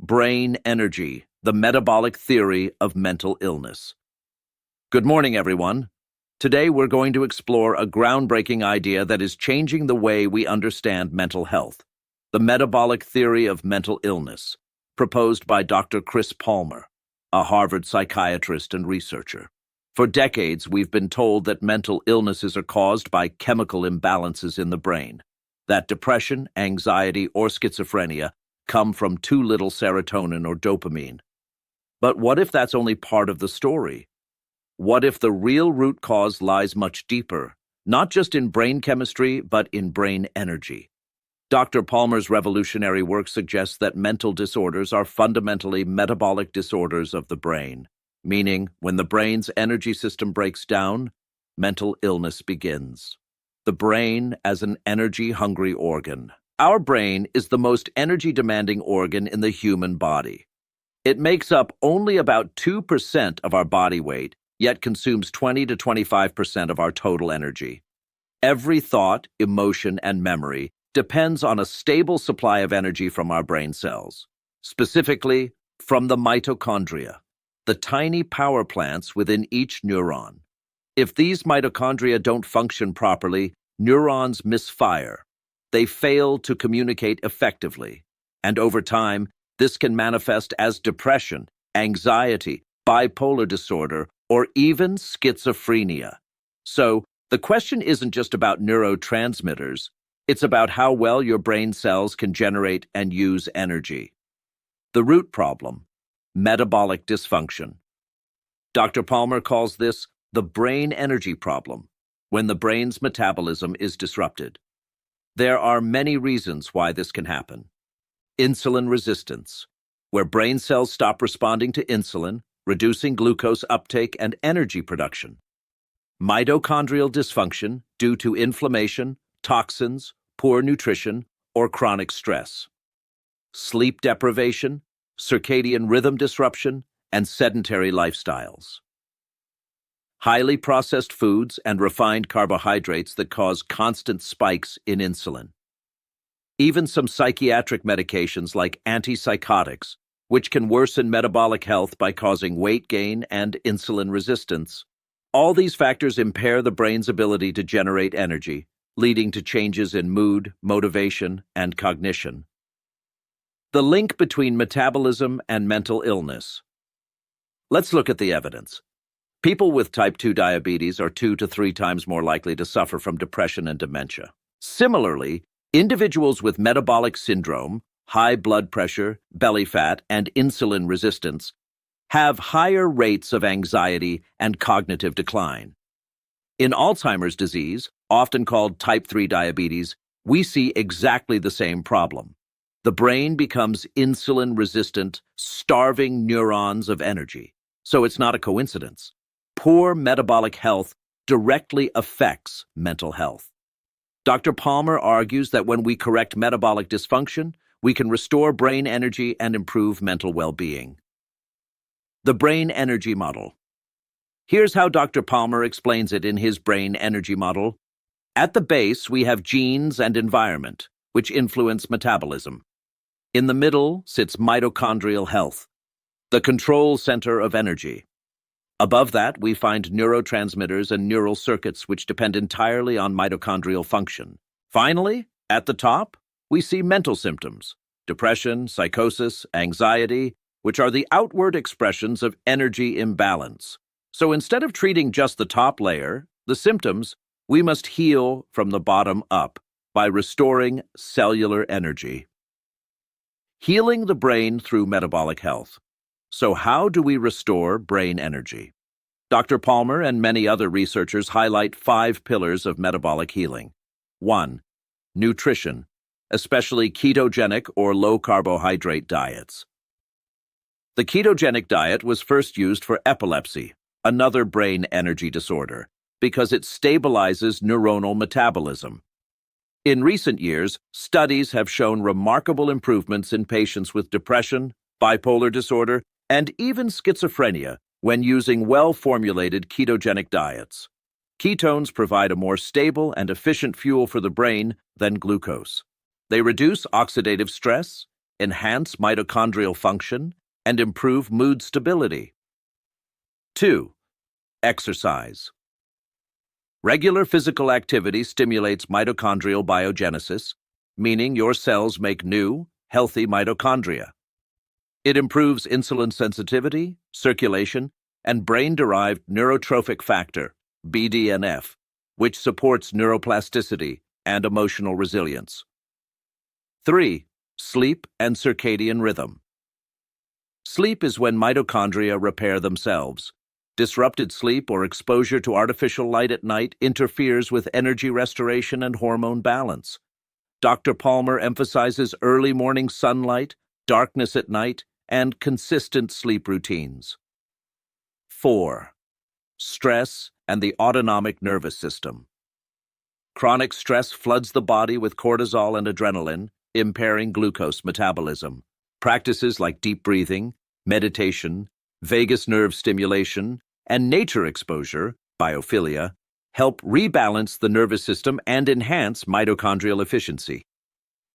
Brain Energy, the Metabolic Theory of Mental Illness. Good morning, everyone. Today we're going to explore a groundbreaking idea that is changing the way we understand mental health, the metabolic theory of mental illness, proposed by Dr. Chris Palmer, a Harvard psychiatrist and researcher. For decades, we've been told that mental illnesses are caused by chemical imbalances in the brain, that depression, anxiety, or schizophrenia come from too little serotonin or dopamine. But what if that's only part of the story? What if the real root cause lies much deeper, not just in brain chemistry, but in brain energy? Dr. Palmer's revolutionary work suggests that mental disorders are fundamentally metabolic disorders of the brain, meaning when the brain's energy system breaks down, mental illness begins. The brain as an energy-hungry organ. Our brain is the most energy-demanding organ in the human body. It makes up only about 2% of our body weight, yet consumes 20 to 25% of our total energy. Every thought, emotion, and memory depends on a stable supply of energy from our brain cells, specifically from the mitochondria, the tiny power plants within each neuron. If these mitochondria don't function properly, neurons misfire. They fail to communicate effectively, and over time, this can manifest as depression, anxiety, bipolar disorder, or even schizophrenia. So, the question isn't just about neurotransmitters, it's about how well your brain cells can generate and use energy. The root problem: metabolic dysfunction. Dr. Palmer calls this the brain energy problem, when the brain's metabolism is disrupted. There are many reasons why this can happen. Insulin resistance, where brain cells stop responding to insulin, reducing glucose uptake and energy production. Mitochondrial dysfunction due to inflammation, toxins, poor nutrition, or chronic stress. Sleep deprivation, circadian rhythm disruption, and sedentary lifestyles. Highly processed foods and refined carbohydrates that cause constant spikes in insulin. Even some psychiatric medications like antipsychotics, which can worsen metabolic health by causing weight gain and insulin resistance. All these factors impair the brain's ability to generate energy, leading to changes in mood, motivation, and cognition. The link between metabolism and mental illness. Let's look at the evidence. People with type 2 diabetes are 2 to 3 times more likely to suffer from depression and dementia. Similarly, individuals with metabolic syndrome, high blood pressure, belly fat, and insulin resistance have higher rates of anxiety and cognitive decline. In Alzheimer's disease, often called type 3 diabetes, we see exactly the same problem. The brain becomes insulin resistant, starving neurons of energy. So it's not a coincidence. Poor metabolic health directly affects mental health. Dr. Palmer argues that when we correct metabolic dysfunction, we can restore brain energy and improve mental well-being. The brain energy model. Here's how Dr. Palmer explains it in his brain energy model. At the base, we have genes and environment, which influence metabolism. In the middle sits mitochondrial health, the control center of energy. Above that, we find neurotransmitters and neural circuits which depend entirely on mitochondrial function. Finally, at the top, we see mental symptoms: depression, psychosis, anxiety, which are the outward expressions of energy imbalance. So instead of treating just the top layer, the symptoms, we must heal from the bottom up by restoring cellular energy. Healing the brain through metabolic health. So how do we restore brain energy? Dr. Palmer and many other researchers highlight 5 pillars of metabolic healing. 1. Nutrition, especially ketogenic or low-carbohydrate diets. The ketogenic diet was first used for epilepsy, another brain energy disorder, because it stabilizes neuronal metabolism. In recent years, studies have shown remarkable improvements in patients with depression, bipolar disorder, and even schizophrenia when using well-formulated ketogenic diets. Ketones provide a more stable and efficient fuel for the brain than glucose. They reduce oxidative stress, enhance mitochondrial function, and improve mood stability. 2. Exercise. Regular physical activity stimulates mitochondrial biogenesis, meaning your cells make new, healthy mitochondria. It improves insulin sensitivity, circulation, and brain-derived neurotrophic factor, BDNF, which supports neuroplasticity and emotional resilience. 3. Sleep and circadian rhythm. Sleep is when mitochondria repair themselves. Disrupted sleep or exposure to artificial light at night interferes with energy restoration and hormone balance. Dr. Palmer emphasizes early morning sunlight, darkness at night, and consistent sleep routines. 4. Stress and the autonomic nervous system. Chronic stress floods the body with cortisol and adrenaline, impairing glucose metabolism. Practices like deep breathing, meditation, vagus nerve stimulation, and nature exposure, biophilia, help rebalance the nervous system and enhance mitochondrial efficiency.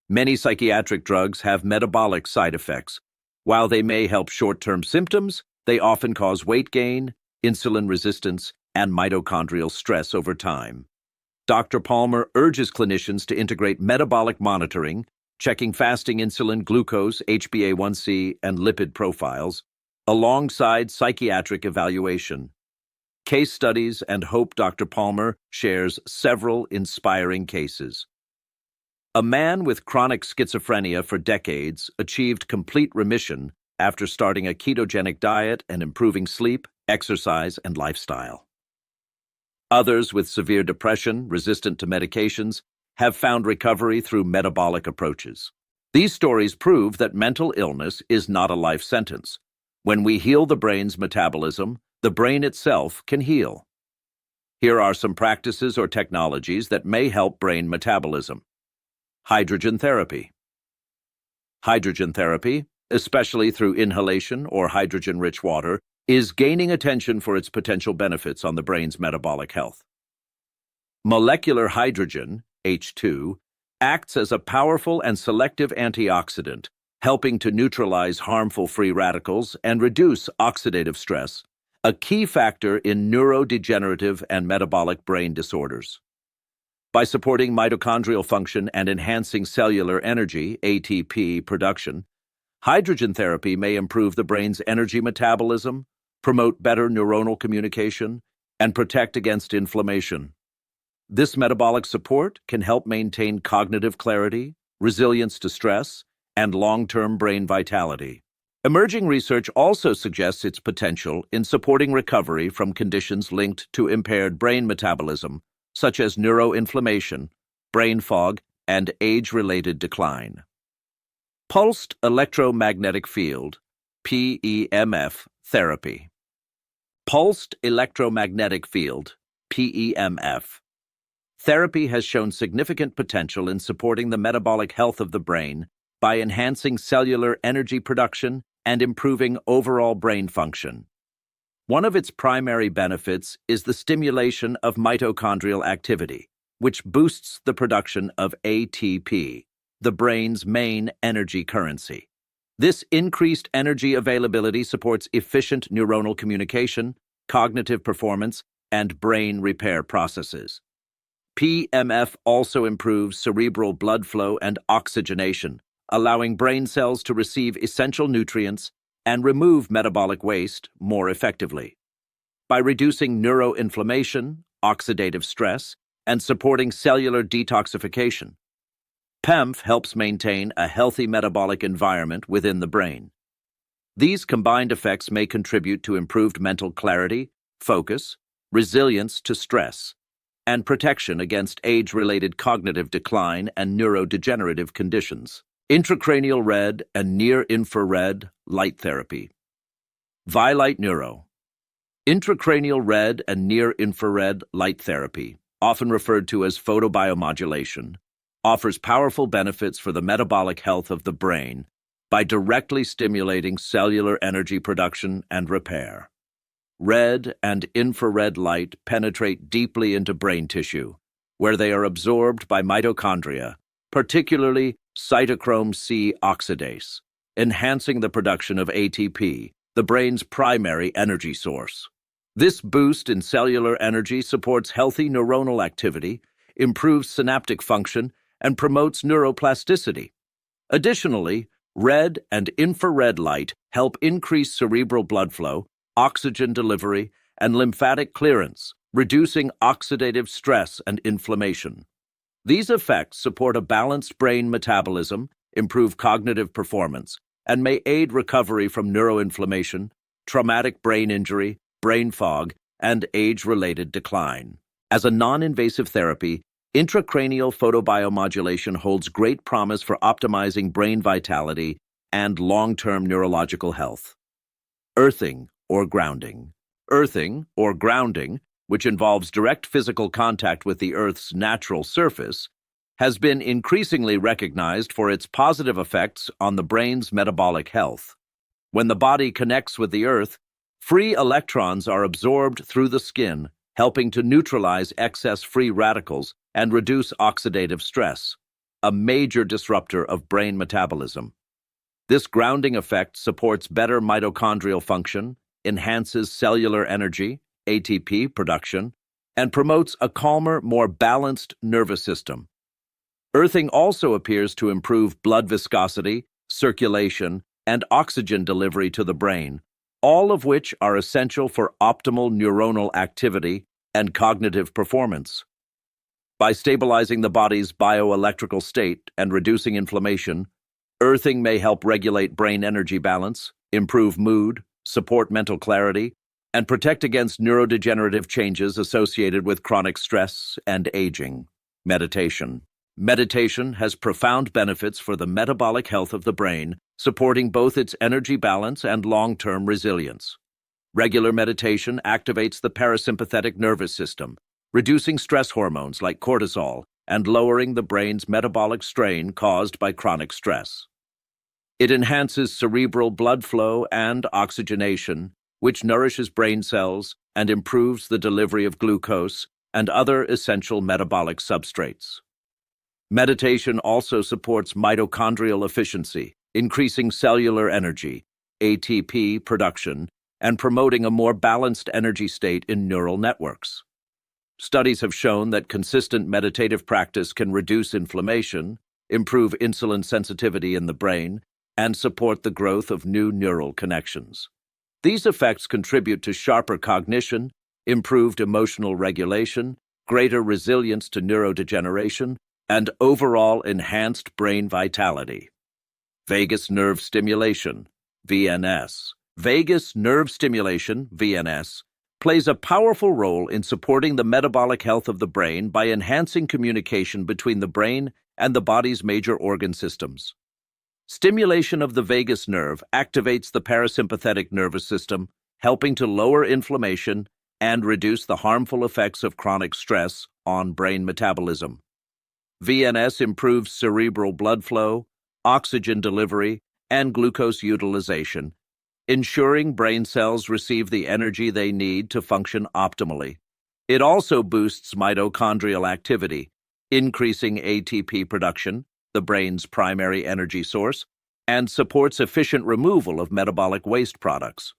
Many psychiatric drugs have metabolic side effects. While they may help short-term symptoms, they often cause weight gain, insulin resistance, and mitochondrial stress over time. Dr. Palmer urges clinicians to integrate metabolic monitoring, checking fasting insulin, glucose, HbA1c, and lipid profiles, alongside psychiatric evaluation. Case studies and Hope. Dr. Palmer shares several inspiring cases. A man with chronic schizophrenia for decades achieved complete remission after starting a ketogenic diet and improving sleep, exercise, and lifestyle. Others with severe depression, resistant to medications, have found recovery through metabolic approaches. These stories prove that mental illness is not a life sentence. When we heal the brain's metabolism, the brain itself can heal. Here are some practices or technologies that may help brain metabolism. Hydrogen therapy. Hydrogen therapy, especially through inhalation or hydrogen-rich water, is gaining attention for its potential benefits on the brain's metabolic health. Molecular hydrogen, H2, acts as a powerful and selective antioxidant, helping to neutralize harmful free radicals and reduce oxidative stress, a key factor in neurodegenerative and metabolic brain disorders. By supporting mitochondrial function and enhancing cellular energy, ATP, production, hydrogen therapy may improve the brain's energy metabolism, promote better neuronal communication, and protect against inflammation. This metabolic support can help maintain cognitive clarity, resilience to stress, and long-term brain vitality. Emerging research also suggests its potential in supporting recovery from conditions linked to impaired brain metabolism, such as neuroinflammation, brain fog, and age-related decline. Pulsed electromagnetic field, PEMF, therapy. Pulsed electromagnetic field, PEMF. Therapy has shown significant potential in supporting the metabolic health of the brain by enhancing cellular energy production and improving overall brain function. One of its primary benefits is the stimulation of mitochondrial activity, which boosts the production of ATP, the brain's main energy currency. This increased energy availability supports efficient neuronal communication, cognitive performance, and brain repair processes. PEMF also improves cerebral blood flow and oxygenation, allowing brain cells to receive essential nutrients and remove metabolic waste more effectively. By reducing neuroinflammation, oxidative stress, and supporting cellular detoxification, PEMF helps maintain a healthy metabolic environment within the brain. These combined effects may contribute to improved mental clarity, focus, resilience to stress, and protection against age-related cognitive decline and neurodegenerative conditions. Intracranial red and near-infrared light therapy. Vilight Neuro. Intracranial red and near-infrared light therapy, often referred to as photobiomodulation, offers powerful benefits for the metabolic health of the brain by directly stimulating cellular energy production and repair. Red and infrared light penetrate deeply into brain tissue, where they are absorbed by mitochondria, particularly cytochrome C oxidase, enhancing the production of ATP, the brain's primary energy source. This boost in cellular energy supports healthy neuronal activity, improves synaptic function, and promotes neuroplasticity. Additionally, red and infrared light help increase cerebral blood flow, oxygen delivery, and lymphatic clearance, reducing oxidative stress and inflammation. These effects support a balanced brain metabolism, improve cognitive performance, and may aid recovery from neuroinflammation, traumatic brain injury, brain fog, and age-related decline. As a non-invasive therapy, intracranial photobiomodulation holds great promise for optimizing brain vitality and long-term neurological health. Earthing or grounding. Earthing or grounding, which involves direct physical contact with the Earth's natural surface, has been increasingly recognized for its positive effects on the brain's metabolic health. When the body connects with the Earth, free electrons are absorbed through the skin, helping to neutralize excess free radicals and reduce oxidative stress, a major disruptor of brain metabolism. This grounding effect supports better mitochondrial function, enhances cellular energy, ATP production, and promotes a calmer, more balanced nervous system. Earthing also appears to improve blood viscosity, circulation, and oxygen delivery to the brain, all of which are essential for optimal neuronal activity and cognitive performance. By stabilizing the body's bioelectrical state and reducing inflammation, earthing may help regulate brain energy balance, improve mood, support mental clarity, and protect against neurodegenerative changes associated with chronic stress and aging. Meditation. Meditation has profound benefits for the metabolic health of the brain, supporting both its energy balance and long-term resilience. Regular meditation activates the parasympathetic nervous system, reducing stress hormones like cortisol and lowering the brain's metabolic strain caused by chronic stress. It enhances cerebral blood flow and oxygenation, which nourishes brain cells and improves the delivery of glucose and other essential metabolic substrates. Meditation also supports mitochondrial efficiency, increasing cellular energy, ATP production, and promoting a more balanced energy state in neural networks. Studies have shown that consistent meditative practice can reduce inflammation, improve insulin sensitivity in the brain, and support the growth of new neural connections. These effects contribute to sharper cognition, improved emotional regulation, greater resilience to neurodegeneration, and overall enhanced brain vitality. Vagus nerve stimulation, VNS. Vagus nerve stimulation, VNS, plays a powerful role in supporting the metabolic health of the brain by enhancing communication between the brain and the body's major organ systems. Stimulation of the vagus nerve activates the parasympathetic nervous system, helping to lower inflammation and reduce the harmful effects of chronic stress on brain metabolism. VNS improves cerebral blood flow, oxygen delivery, and glucose utilization, ensuring brain cells receive the energy they need to function optimally. It also boosts mitochondrial activity, increasing ATP production, the brain's primary energy source, and supports efficient removal of metabolic waste products.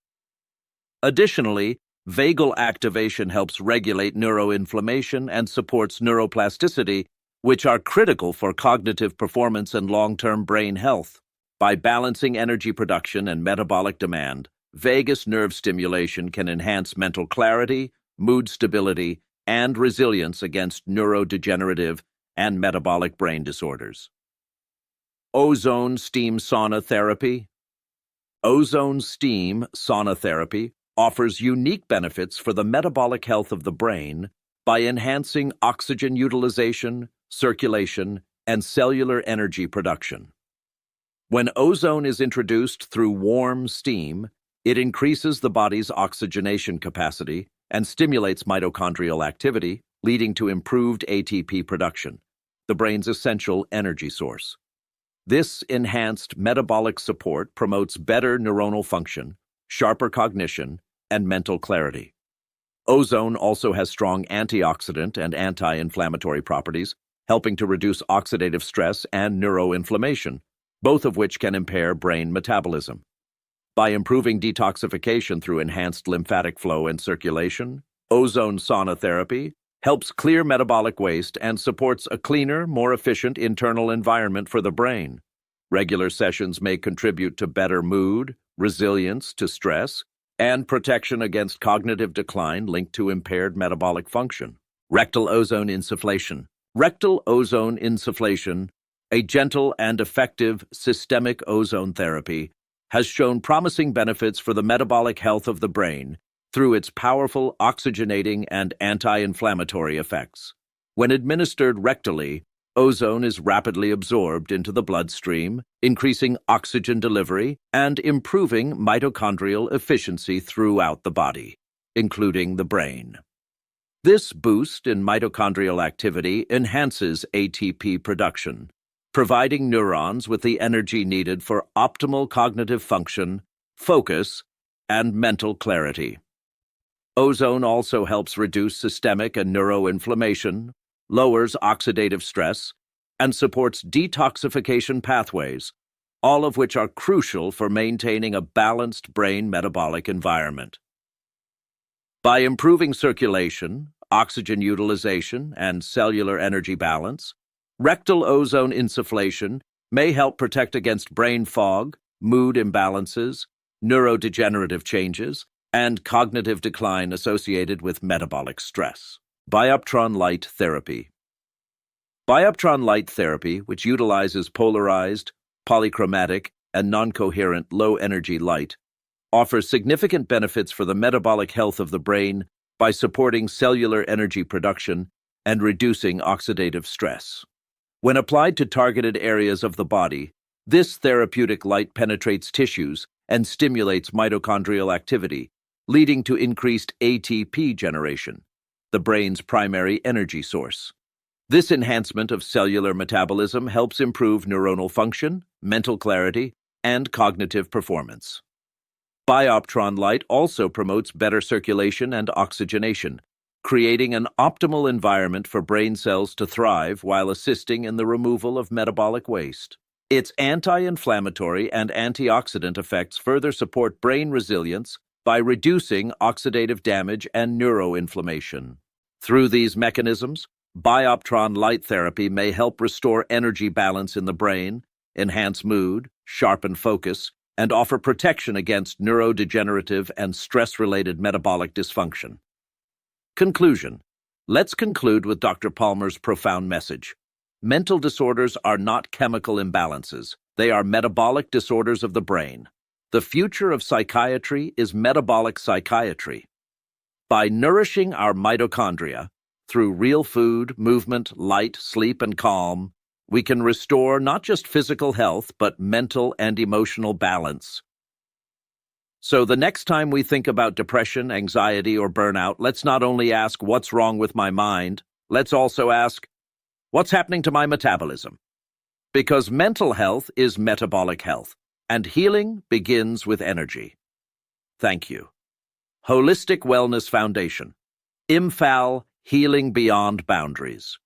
Additionally, vagal activation helps regulate neuroinflammation and supports neuroplasticity, which are critical for cognitive performance and long-term brain health. By balancing energy production and metabolic demand, vagus nerve stimulation can enhance mental clarity, mood stability, and resilience against neurodegenerative and metabolic brain disorders. Ozone steam sauna therapy. Ozone steam sauna therapy offers unique benefits for the metabolic health of the brain by enhancing oxygen utilization, circulation, and cellular energy production. When ozone is introduced through warm steam, it increases the body's oxygenation capacity and stimulates mitochondrial activity, leading to improved ATP production, the brain's essential energy source. This enhanced metabolic support promotes better neuronal function, sharper cognition, and mental clarity. Ozone also has strong antioxidant and anti-inflammatory properties, helping to reduce oxidative stress and neuroinflammation, both of which can impair brain metabolism. By improving detoxification through enhanced lymphatic flow and circulation, ozone sauna therapy helps clear metabolic waste and supports a cleaner, more efficient internal environment for the brain. Regular sessions may contribute to better mood, resilience to stress, and protection against cognitive decline linked to impaired metabolic function. Rectal ozone insufflation. Rectal ozone insufflation, a gentle and effective systemic ozone therapy, has shown promising benefits for the metabolic health of the brain through its powerful oxygenating and anti-inflammatory effects. When administered rectally, ozone is rapidly absorbed into the bloodstream, increasing oxygen delivery and improving mitochondrial efficiency throughout the body, including the brain. This boost in mitochondrial activity enhances ATP production, providing neurons with the energy needed for optimal cognitive function, focus, and mental clarity. Ozone also helps reduce systemic and neuroinflammation, lowers oxidative stress, and supports detoxification pathways, all of which are crucial for maintaining a balanced brain metabolic environment. By improving circulation, oxygen utilization, and cellular energy balance, rectal ozone insufflation may help protect against brain fog, mood imbalances, neurodegenerative changes, and cognitive decline associated with metabolic stress. Bioptron light therapy. Bioptron light therapy, which utilizes polarized, polychromatic, and non-coherent low-energy light, offers significant benefits for the metabolic health of the brain by supporting cellular energy production and reducing oxidative stress. When applied to targeted areas of the body, this therapeutic light penetrates tissues and stimulates mitochondrial activity, leading to increased ATP generation, the brain's primary energy source. This enhancement of cellular metabolism helps improve neuronal function, mental clarity, and cognitive performance. Bioptron light also promotes better circulation and oxygenation, creating an optimal environment for brain cells to thrive while assisting in the removal of metabolic waste. Its anti-inflammatory and antioxidant effects further support brain resilience by reducing oxidative damage and neuroinflammation. Through these mechanisms, Bioptron light therapy may help restore energy balance in the brain, enhance mood, sharpen focus, and offer protection against neurodegenerative and stress-related metabolic dysfunction. Conclusion. Let's conclude with Dr. Palmer's profound message. Mental disorders are not chemical imbalances. They are metabolic disorders of the brain. The future of psychiatry is metabolic psychiatry. By nourishing our mitochondria, through real food, movement, light, sleep, and calm, we can restore not just physical health, but mental and emotional balance. So the next time we think about depression, anxiety, or burnout, let's not only ask, what's wrong with my mind? Let's also ask, what's happening to my metabolism? Because mental health is metabolic health, and healing begins with energy. Thank you. Holistic Wellness Foundation. Healing Beyond Boundaries.